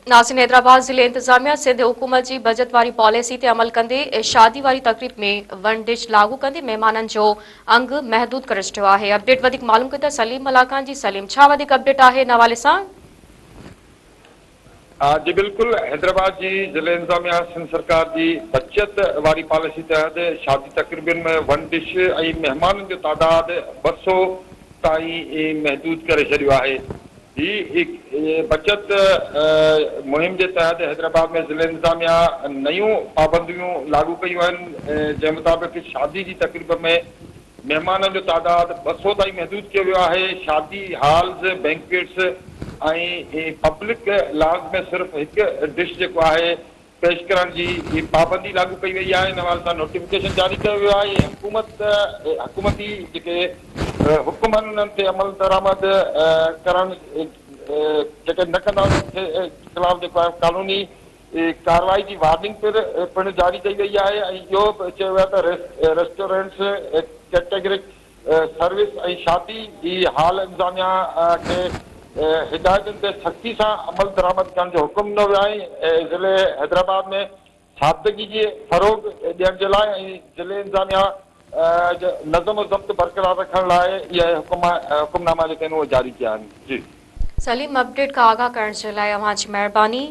नाज़रीन, हैदराबाद ज़िले इंतजामिया सिंध हुकूमत जी बजट वारी पॉलिसी ते अमल कंदे शादी वारी तकरीब में वन डिश लागू कंदे मेहमाननि जो अंग महदूद करे छॾियो आहे। अपडेट वधीक मालूम कंदा सलीम मलाकान जी। सलीम, छा वधीक अपडेट आहे इन हवाले सां? जी बिल्कुल, हैदराबाद जी ज़िले इंतजामिया सिंध सरकार की बचत वारी पॉलिसी तहत शादी तकरीबन में वन डिश मेहमान जो तादाद 200 ताईं महदूद करे छॾियो आहे। ही बचत मुहिम के तहत हैदराबाद में ज़िले इंतजामिया नयूं पाबंदियों लागू कयूं आहिनि, जंहिं मुताबिक़ शादी की तकरीब में मेहमान जो तादाद 200 ताईं महदूद किया वियो आहे। शादी हॉल्स, बैंक्वेट्स पब्लिक लॉज में सिर्फ एक डिश जो है पेश करण की पाबंदी लागू कई वही है। इन हवाले से नोटिफिकेशन जारी किया वियो आहे। हुकूमती जेके हुकुम आहिनि उन्हनि ते अमल दरामद करण जेके न कंदा उन्हनि जे ख़िलाफ़ जेको आहे कानूनी कार्रवाई की वार्निंग पिण जारी कई वही है। इहो चयो वियो आहे त रेस्टोरेंट्स, कैटेगरिक सर्विस ऐं शादी जी हॉल इंतजामिया के हिदायतुनि ते सख़्ती सां अमल दरामद करण जो हुकुम ॾिनो वियो आहे। ज़िले हैदराबाद में सादगी जी फ़रोग़ ॾियण जे लाइ ऐं ज़िले इंतजामिया नज़म ज़ब्त बरक़रार रखण लाइ इहे हुकुमनामा जेके आहिनि उहे जारी कया आहिनि। जी सलीम, अपडेट का आगाह करण जे लाइ अव्हां जी महिरबानी।